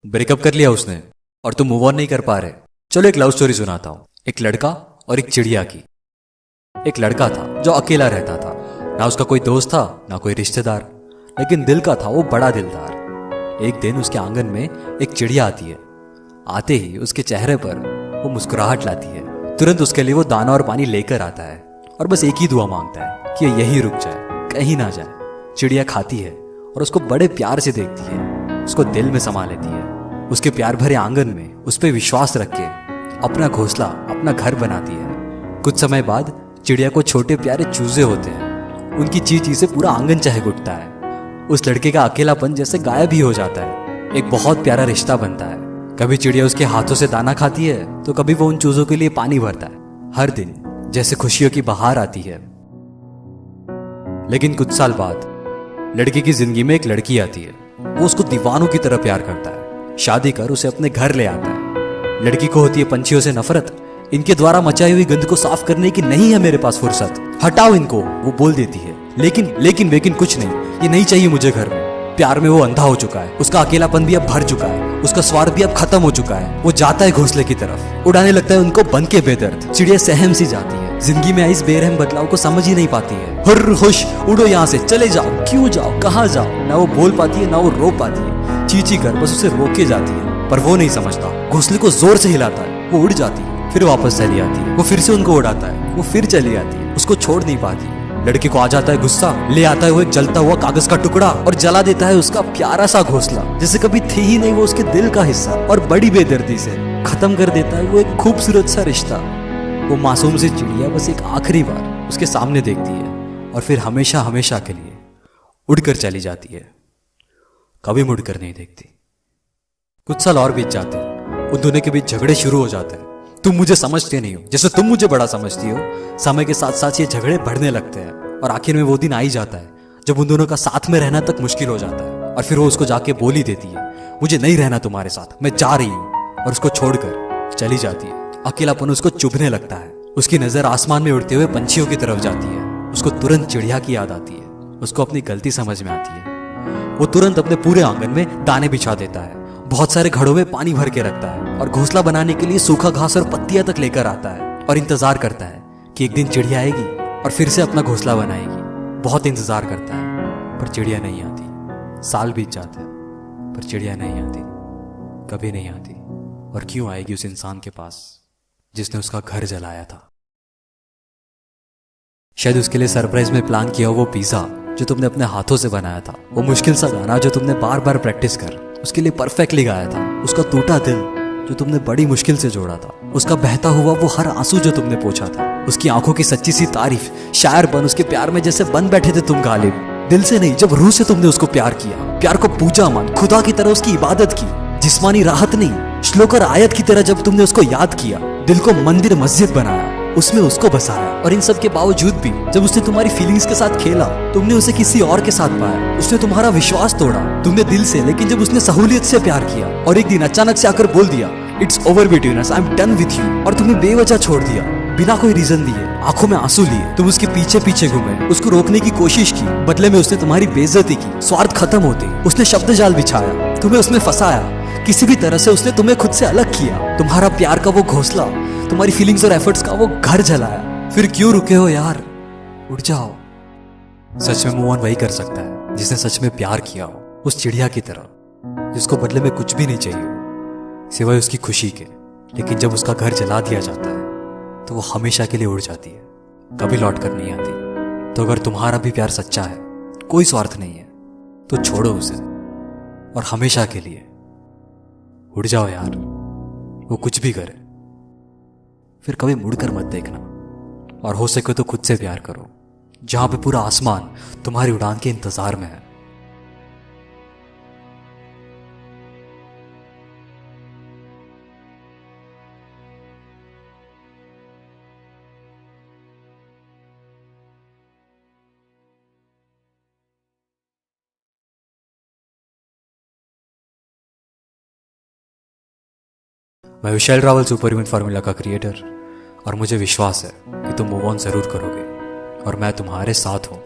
Breakup कर लिया उसने और तुम मूव ऑन नहीं कर पा रहे। चलो एक लव स्टोरी सुनाता हूं, एक लड़का और एक चिड़िया की। एक लड़का था जो अकेला रहता था, ना उसका कोई दोस्त था ना कोई रिश्तेदार, लेकिन दिल का था वो बड़ा दिलदार। एक दिन उसके आंगन में एक चिड़िया आती है। आते ही उसके चेहरे पर वो मुस्कुराहट लाती है। तुरंत उसके लिए वो दाना और पानी लेकर आता है और बस एक ही दुआ मांगता है कि ये यहीं रुक जाए, कहीं ना जाए। चिड़िया खाती है और उसको बड़े प्यार से देखती है, उसको दिल में समा लेती है। उसके प्यार भरे आंगन में उस पर विश्वास रख के अपना घोंसला, अपना घर बनाती है। कुछ समय बाद चिड़िया को छोटे प्यारे चूजे होते हैं। उनकी ची ची से पूरा आंगन चहक उठता है। उस लड़के का अकेलापन जैसे गायब ही हो जाता है। एक बहुत प्यारा रिश्ता बनता है। कभी चिड़िया उसके हाथों से दाना खाती है तो कभी वो उन चूजों के लिए पानी भरता है। हर दिन जैसे खुशियों की बहार आती है। लेकिन कुछ साल बाद लड़के की जिंदगी में एक लड़की आती है। वो उसको दीवानों की तरह प्यार करता है। शादी कर उसे अपने घर ले आता है। लड़की को होती है पंछियों से नफरत। इनके द्वारा मचाई हुई गंध को साफ करने की नहीं है मेरे पास फुर्सत, हटाओ इनको, वो बोल देती है। लेकिन कुछ नहीं, ये नहीं चाहिए मुझे घर में। प्यार में वो अंधा हो चुका है। उसका अकेलापन भी अब भर चुका है। उसका स्वार्थ भी अब खत्म हो चुका है। वो जाता है घोंसले की तरफ, उड़ाने लगता है उनको बन के बेदर्द। चिड़िया सहम सी जाती है। जिंदगी में आई इस बेरहम बदलाव को समझ ही नहीं पाती है। हुर्र हुश, उड़ो यहाँ से, चले जाओ, क्यों जाओ, कहाँ जाओ। ना वो बोल पाती है ना वो रो पाती है। चींची कर बस उसे रोके जाती है, पर वो नहीं समझता। घोंसले को जोर से हिलाता है, वो उड़ जाती है, फिर वापस चली आती है। वो फिर से उनको उड़ाता है, वो फिर चली आती है। उसको छोड़ नहीं पाती। लड़के को आ जाता है गुस्सा, ले आता है वो एक जलता हुआ कागज का टुकड़ा और जला देता है उसका प्यारा सा घोंसला, जैसे कभी थी ही नहीं वो उसके दिल का हिस्सा। और बड़ी बेदर्दी से खत्म कर देता है वो एक खूबसूरत सा रिश्ता। वो मासूम सी चिड़िया बस एक आखिरी बार उसके सामने देखती है और फिर हमेशा हमेशा के लिए उड़कर चली जाती है। कभी मुड़कर नहीं देखती। कुछ साल और बीत जाते हैं। उन दोनों के बीच झगड़े शुरू हो जाते हैं। तुम मुझे समझते नहीं हो जैसे तुम मुझे बड़ा समझती हो। समय के साथ साथ ये झगड़े बढ़ने लगते हैं और आखिर में वो दिन आ ही जाता है जब उन दोनों का साथ में रहना तक मुश्किल हो जाता है। और फिर वो उसको जाके बोल ही देती है, मुझे नहीं रहना तुम्हारे साथ, मैं जा रही हूँ। और उसको छोड़कर चली जाती है। अकेलापन उसको चुभने लगता है। उसकी नजर आसमान में उड़ते हुए पंछियों की तरफ जाती है। उसको तुरंत चिड़िया की याद आती है। उसको अपनी गलती समझ में आती है। वो तुरंत अपने पूरे आंगन में दाने बिछा देता है। बहुत सारे घड़ों में पानी भर के रखता है और घोंसला बनाने के लिए सूखा घास और पत्तियां तक लेकर आता है और इंतजार करता है कि एक दिन चिड़िया आएगी और फिर से अपना घोंसला बनाएगी। बहुत इंतजार करता है पर चिड़िया नहीं आती। साल बीत जाते हैं पर चिड़िया नहीं आती, कभी नहीं आती। और क्यों आएगी उस इंसान के पास जिसने उसका घर जलाया था। शायद उसके लिए सरप्राइज में प्लान किया वो पिज्जा जो तुमने अपने हाथों से बनाया था। वो मुश्किल सा गाना जो तुमने बार बार प्रैक्टिस कर उसके लिए परफेक्टली गाया था। उसका टूटा दिल जो तुमने बड़ी मुश्किल से जोड़ा था। उसका बहता हुआ वो हर आंसू जो तुमने पोंछा था। उसकी आंखों की सच्ची सी तारीफ, शायर बन उसके प्यार में जैसे बन बैठे थे तुम गालिब। दिल से नहीं, जब रूह से तुमने उसको प्यार किया। प्यार को पूजा मान, खुदा की तरह उसकी इबादत की। जिस्मानी राहत नहीं, श्लोक और आयत की तरह जब तुमने उसको याद किया। दिल को मंदिर मस्जिद बनाया, उसमें उसको बसाया। और इन सब के बावजूद भी जब उसने तुम्हारी फीलिंग्स के साथ खेला, तुमने उसे किसी और के साथ पाया। उसने तुम्हारा विश्वास तोड़ा, तुमने दिल से, लेकिन जब उसने सहूलियत से प्यार किया और एक दिन अचानक से आकर बोल दिया, it's over between us, I am done with you, और तुम्हें बेवजह छोड़ दिया बिना कोई रीजन दिए, आंखों में आंसू लिए। तुम उसके पीछे पीछे घूमे, उसको रोकने की कोशिश की, बदले में उसने तुम्हारी बेइज्जती की। स्वार्थ खत्म होते उसने शब्द जाल बिछाया, तुम्हें उसमें फंसाया। किसी भी तरह से उसने तुम्हें खुद से अलग किया। तुम्हारा प्यार का वो घोंसला, तुम्हारी फीलिंग्स और एफर्ट्स का वो घर जलाया। फिर क्यों रुके हो यार, उड़ जाओ। सच में मूव ऑन वही कर सकता है जिसने सच में प्यार किया हो, उस चिड़िया की तरह जिसको बदले में कुछ भी नहीं चाहिए सिवाय उसकी खुशी के। लेकिन जब उसका घर जला दिया जाता है तो वो हमेशा के लिए उड़ जाती है, कभी लौट कर नहीं आती। तो अगर तुम्हारा भी प्यार सच्चा है, कोई स्वार्थ नहीं है, तो छोड़ो उसे और हमेशा के लिए उड़ जाओ यार। वो कुछ भी करे, फिर कभी मुड़कर मत देखना। और हो सके तो खुद से प्यार करो, जहां पे पूरा आसमान तुम्हारी उड़ान के इंतजार में है। मैं विशाल रावल, सुपर ह्यूमन फार्मूला का क्रिएटर, और मुझे विश्वास है कि तुम मूव ऑन जरूर करोगे और मैं तुम्हारे साथ हूं।